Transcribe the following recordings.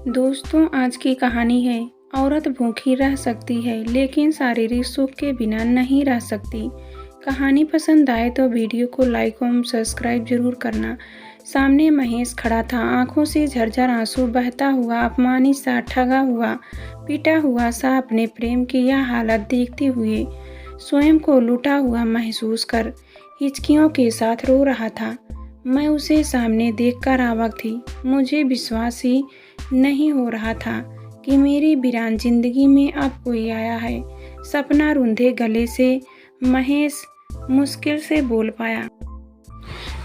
दोस्तों, आज की कहानी है। औरत भूखी रह सकती है लेकिन शारीरिक सुख के बिना नहीं रह सकती। कहानी पसंद आए तो वीडियो को लाइक और सब्सक्राइब जरूर करना। सामने महेश खड़ा था, आंखों से झरझर आंसू बहता हुआ, अपमानित सा, ठगा हुआ, पीटा हुआ सा, अपने प्रेम की यह हालत देखते हुए स्वयं को लूटा हुआ महसूस कर हिचकियों के साथ रो रहा था। मैं उसे सामने देखकर अवाक थी। मुझे विश्वास ही नहीं हो रहा था कि मेरी वीरान जिंदगी में अब कोई आया है। सपना रूंधे गले से महेश मुश्किल से बोल पाया।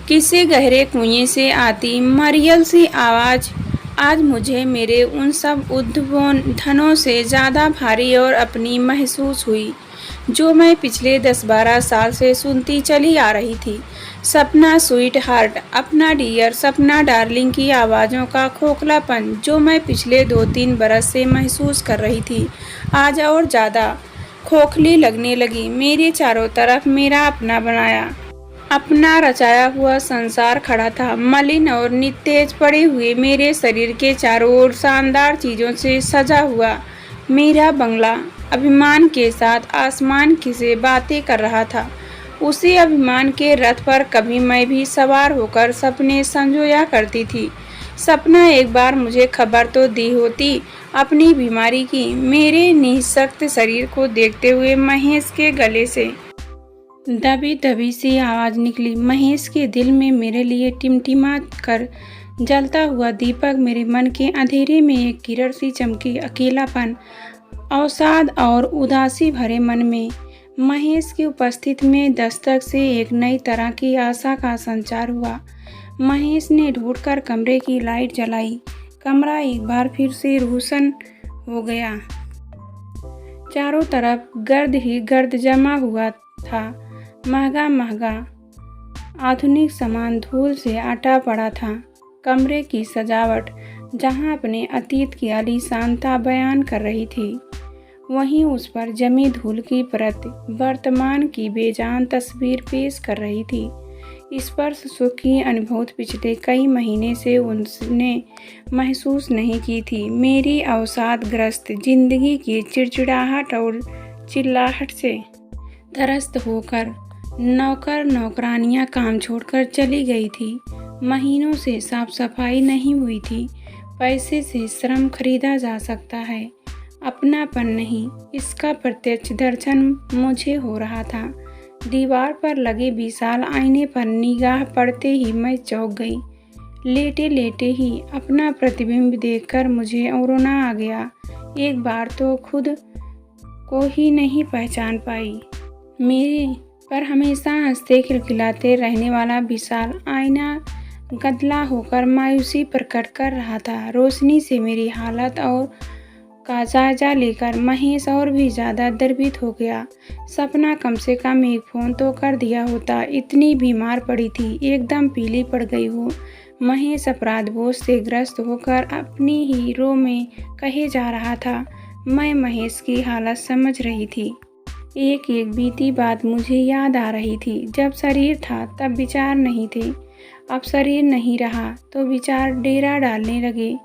किसी गहरे कुएं से आती मरियल सी आवाज आज मुझे मेरे उन सब उद्बोधनों से ज़्यादा भारी और अपनी महसूस हुई जो मैं पिछले 10-12 साल से सुनती चली आ रही थी। सपना स्वीट हार्ट, अपना डियर, सपना डार्लिंग की आवाज़ों का खोखलापन जो मैं पिछले 2-3 बरस से महसूस कर रही थी, आज और ज़्यादा खोखली लगने लगी। मेरे चारों तरफ मेरा अपना बनाया, अपना रचाया हुआ संसार खड़ा था। मलिन और निस्तेज पड़े हुए मेरे शरीर के चारों ओर शानदार चीज़ों से सजा हुआ मेरा बंगला अभिमान के साथ आसमान से बातें कर रहा था। उसी अभिमान के रथ पर कभी मैं भी सवार होकर सपने संजोया करती थी। सपना एक बार मुझे खबर तो दी होती अपनी बीमारी की। मेरे निःशक्त शरीर को देखते हुए महेश के गले से दबी दबी सी आवाज़ निकली। महेश के दिल में मेरे लिए टिमटिमा कर जलता हुआ दीपक मेरे मन के अंधेरे में एक किरण सी चमकी। अकेलापन, अवसाद और उदासी भरे मन में महेश की उपस्थिति में दस्तक से एक नई तरह की आशा का संचार हुआ। महेश ने ढूंढकर कमरे की लाइट जलाई। कमरा एक बार फिर से रोशन हो गया। चारों तरफ गर्द ही गर्द जमा हुआ था। महंगा महंगा आधुनिक सामान धूल से आटा पड़ा था। कमरे की सजावट जहां अपने अतीत की आलीशानता बयान कर रही थी, वहीं उस पर जमी धूल की परत वर्तमान की बेजान तस्वीर पेश कर रही थी। स्पर्श सुख की अनुभूति पिछले कई महीने से उसने महसूस नहीं की थी। मेरी अवसादग्रस्त जिंदगी की चिड़चिड़ाहट और चिल्लाहट से त्रस्त होकर नौकर नौकरानियां काम छोड़कर चली गई थी। महीनों से साफ सफाई नहीं हुई थी। पैसे से श्रम खरीदा जा सकता है, अपनापन नहीं। इसका प्रत्यक्ष दर्शन मुझे हो रहा था। दीवार पर लगे विशाल आईने पर निगाह पड़ते ही मैं चौंक गई। लेटे लेटे ही अपना प्रतिबिंब देखकर मुझे रोना आ गया। एक बार तो खुद को ही नहीं पहचान पाई। मेरे पर हमेशा हंसते खिलखिलाते रहने वाला विशाल आईना गदला होकर मायूसी प्रकट कर रहा था। रोशनी से मेरी हालत और का जायजा लेकर महेश और भी ज़्यादा द्रवित हो गया। सपना कम से कम एक फ़ोन तो कर दिया होता, इतनी बीमार पड़ी थी, एकदम पीली पड़ गई हो। महेश अपराध बोझ से ग्रस्त होकर अपनी ही रो में कहे जा रहा था। मैं महेश की हालत समझ रही थी। एक एक बीती बात मुझे याद आ रही थी। जब शरीर था तब विचार नहीं थे, अब शरीर नहीं रहा तो विचार डेरा डालने लगे।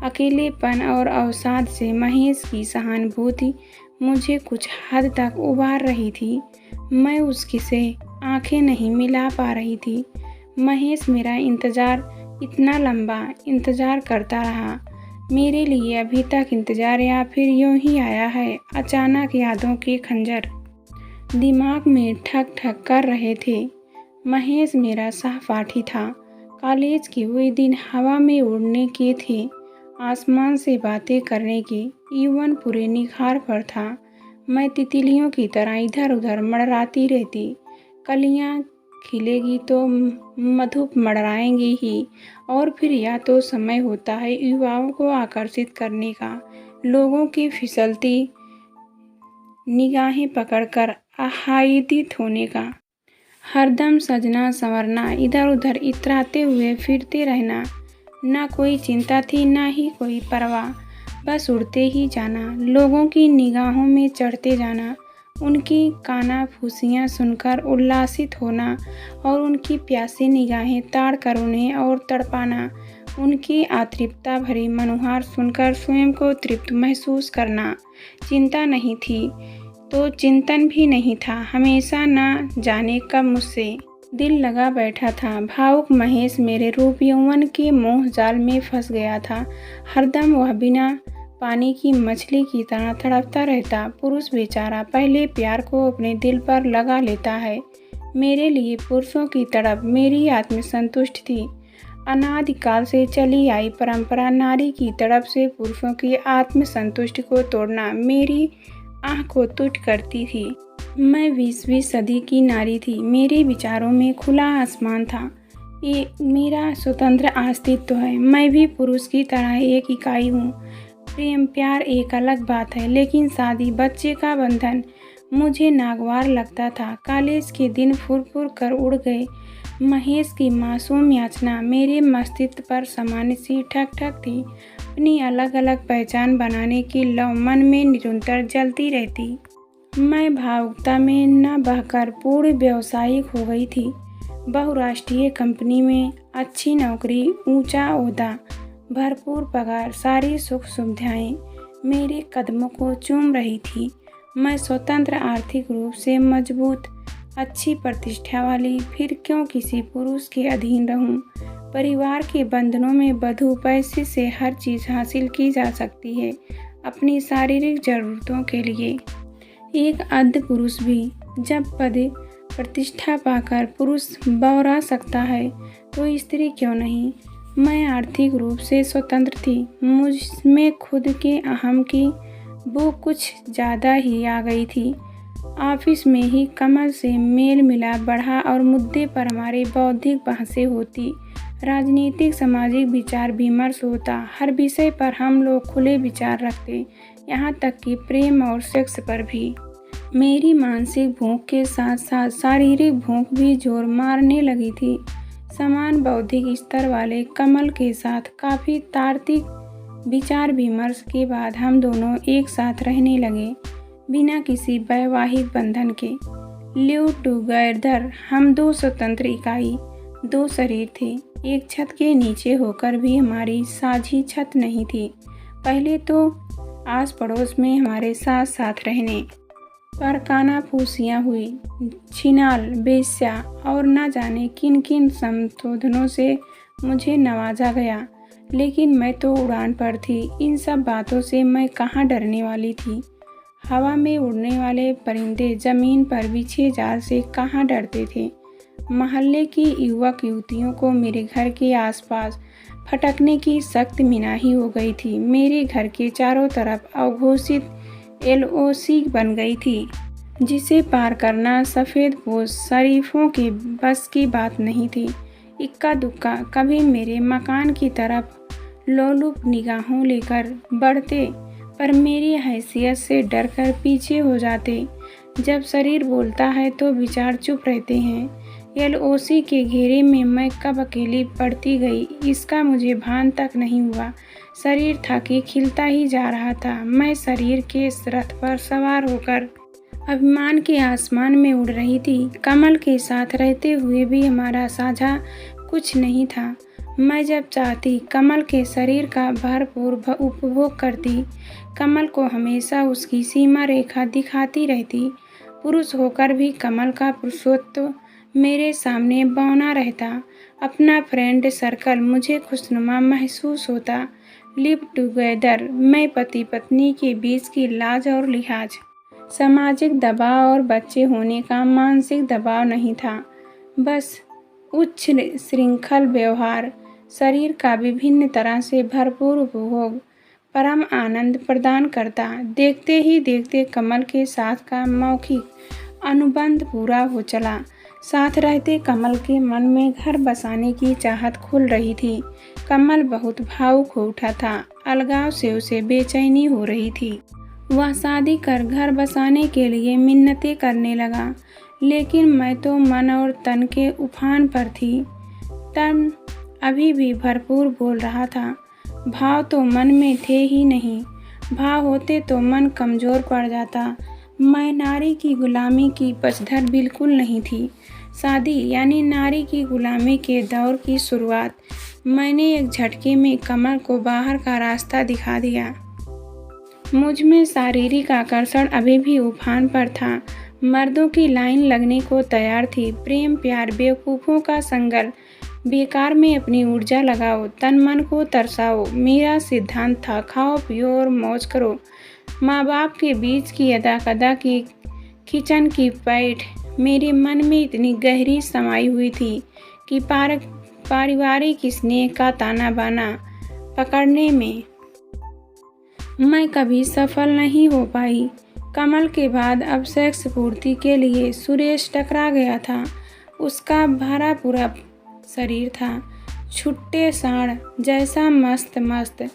अकेलेपन और अवसाद से महेश की सहानुभूति मुझे कुछ हद तक उबार रही थी। मैं उसकी से आंखें नहीं मिला पा रही थी। महेश मेरा इंतज़ार इतना लंबा इंतज़ार करता रहा। मेरे लिए अभी तक इंतज़ार या फिर यूं ही आया है। अचानक यादों के खंजर दिमाग में ठक ठक कर रहे थे। महेश मेरा सहपाठी था। कॉलेज के वही दिन हवा में उड़ने के थे, आसमान से बातें करने के। यौवन पूरे निखार पर था। मैं तितलियों की तरह इधर उधर मंडराती रहती। कलियां खिलेगी तो मधु मंडराएंगी ही। और फिर या तो समय होता है युवाओं को आकर्षित करने का, लोगों की फिसलती निगाहें पकड़कर आह्लादित होने का, हरदम सजना संवरना, इधर उधर इतराते हुए फिरते रहना। ना कोई चिंता थी, ना ही कोई परवाह, बस उड़ते ही जाना, लोगों की निगाहों में चढ़ते जाना, उनकी कानाफूसियाँ सुनकर उल्लासित होना और उनकी प्यासी निगाहें ताड़ कर उन्हें और तड़पाना। उनकी अतृप्तता भरी मनुहार सुनकर स्वयं को तृप्त महसूस करना चिंता नहीं थी तो चिंतन भी नहीं था। हमेशा न जाने कब मुझसे दिल लगा बैठा था। भावुक महेश मेरे रूप यौवन के मोह जाल में फंस गया था। हरदम वह बिना पानी की मछली की तरह तड़पता रहता। पुरुष बेचारा पहले प्यार को अपने दिल पर लगा लेता है। मेरे लिए पुरुषों की तड़प मेरी आत्मसंतुष्टि थी। अनादिकाल से चली आई परंपरा नारी की तड़प से पुरुषों की आत्मसंतुष्टि को तोड़ना मेरी आँख को तुच्छ करती थी। मैं 20वीं सदी की नारी थी। मेरे विचारों में खुला आसमान था। ये मेरा स्वतंत्र अस्तित्व है। मैं भी पुरुष की तरह एक इकाई हूँ। प्रेम प्यार एक अलग बात है, लेकिन शादी बच्चे का बंधन मुझे नागवार लगता था। कॉलेज के दिन फुर कर उड़ गए। महेश की मासूम याचना मेरे मस्तिष्क पर सामान्य सी ठक ठक थी। अपनी अलग अलग पहचान बनाने की लौ मन में निरंतर जलती रहती। मैं भावुकता में न बहकर पूर्ण व्यावसायिक हो गई थी। बहुराष्ट्रीय कंपनी में अच्छी नौकरी, ऊंचा ओहदा, भरपूर पगार, सारी सुख सुविधाएं मेरे कदमों को चूम रही थी। मैं स्वतंत्र, आर्थिक रूप से मजबूत, अच्छी प्रतिष्ठा वाली, फिर क्यों किसी पुरुष के अधीन रहूं? परिवार के बंधनों में बधू पैसे से हर चीज़ हासिल की जा सकती है। अपनी शारीरिक ज़रूरतों के लिए एक अध पुरुष भी जब पद प्रतिष्ठा पाकर पुरुष बौरा सकता है तो स्त्री क्यों नहीं? मैं आर्थिक रूप से स्वतंत्र थी। मुझ में खुद के अहम की वो कुछ ज़्यादा ही आ गई थी। ऑफिस में ही कमल से मेल मिलाप बढ़ा और मुद्दे पर हमारी बौद्धिक बहसें होती। राजनीतिक सामाजिक विचार विमर्श होता। हर विषय पर हम लोग खुले विचार रखते, यहाँ तक कि प्रेम और सेक्स पर भी। मेरी मानसिक भूख के साथ साथ शारीरिक भूख भी जोर मारने लगी थी। समान बौद्धिक स्तर वाले कमल के साथ काफ़ी तार्किक विचार विमर्श के बाद हम दोनों एक साथ रहने लगे, बिना किसी वैवाहिक बंधन के। लिव टुगेदर, हम दो स्वतंत्र इकाई, दो शरीर थे। एक छत के नीचे होकर भी हमारी साझी छत नहीं थी। पहले तो आस पड़ोस में हमारे साथ साथ रहने पर कानाफूसियाँ हुई, छिनाल, बेश्या और न जाने किन किन संशोधनों से मुझे नवाजा गया। लेकिन मैं तो उड़ान पर थी। इन सब बातों से मैं कहाँ डरने वाली थी। हवा में उड़ने वाले परिंदे ज़मीन पर बिछे जाल से कहाँ डरते थे। मोहल्ले की युवक युवतियों को मेरे घर के आसपास फटकने की सख्त मनाही हो गई थी। मेरे घर के चारों तरफ अघोषित LOC बन गई थी, जिसे पार करना सफ़ेद पोश शरीफों के बस की बात नहीं थी। इक्का दुक्का कभी मेरे मकान की तरफ लोलुप निगाहों लेकर बढ़ते, पर मेरी हैसियत से डरकर पीछे हो जाते। जब शरीर बोलता है तो विचार चुप रहते हैं। LOC के घेरे में मैं कब अकेली पड़ती गई, इसका मुझे भान तक नहीं हुआ। शरीर था कि खिलता ही जा रहा था। मैं शरीर के इस रथ पर सवार होकर अभिमान के आसमान में उड़ रही थी। कमल के साथ रहते हुए भी हमारा साझा कुछ नहीं था। मैं जब चाहती कमल के शरीर का भरपूर उपभोग करती। कमल को हमेशा उसकी सीमा रेखा दिखाती रहती। पुरुष होकर भी कमल का पुरुषत्व मेरे सामने बौना रहता। अपना फ्रेंड सर्कल मुझे खुशनुमा महसूस होता। लिव टुगेदर, मैं पति पत्नी के बीच की लाज और लिहाज, सामाजिक दबाव और बच्चे होने का मानसिक दबाव नहीं था। बस उच्च श्रृंखल व्यवहार, शरीर का विभिन्न तरह से भरपूर उपभोग परम आनंद प्रदान करता। देखते ही देखते कमल के साथ का मौखिक अनुबंध पूरा हो चला। साथ रहते कमल के मन में घर बसाने की चाहत खुल रही थी। कमल बहुत भावुक हो उठा था। अलगाव से उसे बेचैनी हो रही थी। वह शादी कर घर बसाने के लिए मिन्नतें करने लगा, लेकिन मैं तो मन और तन के उफान पर थी। तन अभी भी भरपूर बोल रहा था। भाव तो मन में थे ही नहीं। भाव होते तो मन कमज़ोर पड़ जाता। मैं नारी की गुलामी की पचधर बिल्कुल नहीं थी। शादी यानी नारी की गुलामी के दौर की शुरुआत मैंने एक झटके में कमल को बाहर का रास्ता दिखा दिया। मुझ में शारीरिक आकर्षण अभी भी उफान पर था। मर्दों की लाइन लगने को तैयार थी। प्रेम प्यार बेवकूफ़ों का संगल, बेकार में अपनी ऊर्जा लगाओ, तन मन को तरसाओ। मेरा सिद्धांत था खाओ पियो और मौज करो। माँ बाप के बीच की अदा कदा की किचन की पैठ मेरे मन में इतनी गहरी समाई हुई थी कि पारिवारिक स्नेह का ताना बाना पकड़ने में मैं कभी सफल नहीं हो पाई। कमल के बाद अब सेक्स पूर्ति के लिए सुरेश टकरा गया था। उसका भरा पूरा शरीर था, छुट्टे साड़ जैसा मस्त मस्त।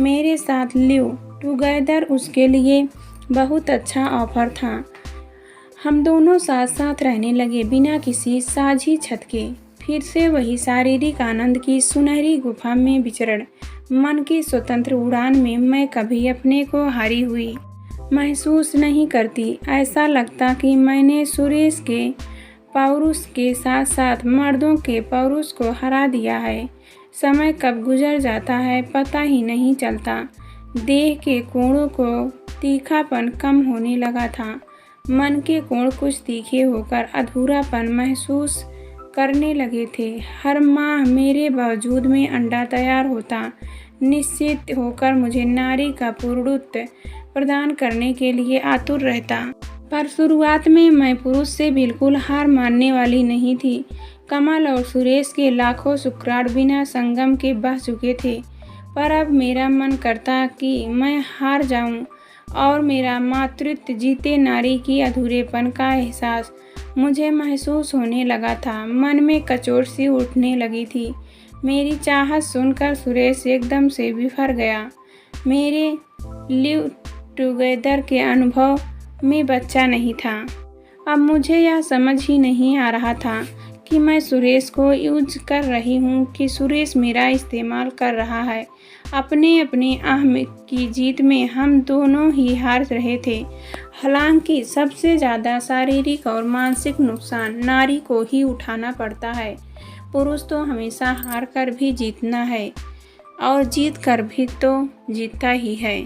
मेरे साथ लिव टुगेदर उसके लिए बहुत अच्छा ऑफर था। हम दोनों साथ साथ रहने लगे बिना किसी साझी छत के। फिर से वही शारीरिक आनंद की सुनहरी गुफा में विचरण, मन की स्वतंत्र उड़ान में मैं कभी अपने को हारी हुई महसूस नहीं करती। ऐसा लगता कि मैंने सुरेश के पौरुष के साथ साथ मर्दों के पौरुष को हरा दिया है। समय कब गुजर जाता है पता ही नहीं चलता। देह के कोणों को तीखापन कम होने लगा था। मन के कोण कुछ तीखे होकर अधूरापन महसूस करने लगे थे। हर माह मेरे बावजूद में अंडा तैयार होता, निश्चित होकर मुझे नारी का पूर्णत्व प्रदान करने के लिए आतुर रहता। पर शुरुआत में मैं पुरुष से बिल्कुल हार मानने वाली नहीं थी। कमल और सुरेश के लाखों शुक्राणु बिना संगम के बह चुके थे। पर अब मेरा मन करता कि मैं हार जाऊं और मेरा मातृत्व जीते। नारी की अधूरेपन का एहसास मुझे महसूस होने लगा था। मन में कचोट सी उठने लगी थी। मेरी चाहत सुनकर सुरेश एकदम से बिफर गया। मेरे लिव टुगेदर के अनुभव में बच्चा नहीं था। अब मुझे यह समझ ही नहीं आ रहा था कि मैं सुरेश को यूज कर रही हूँ कि सुरेश मेरा इस्तेमाल कर रहा है। अपने अपने अहम की जीत में हम दोनों ही हार रहे थे। हालांकि सबसे ज़्यादा शारीरिक और मानसिक नुकसान नारी को ही उठाना पड़ता है। पुरुष तो हमेशा हार कर भी जीतना है और जीत कर भी तो जीतता ही है।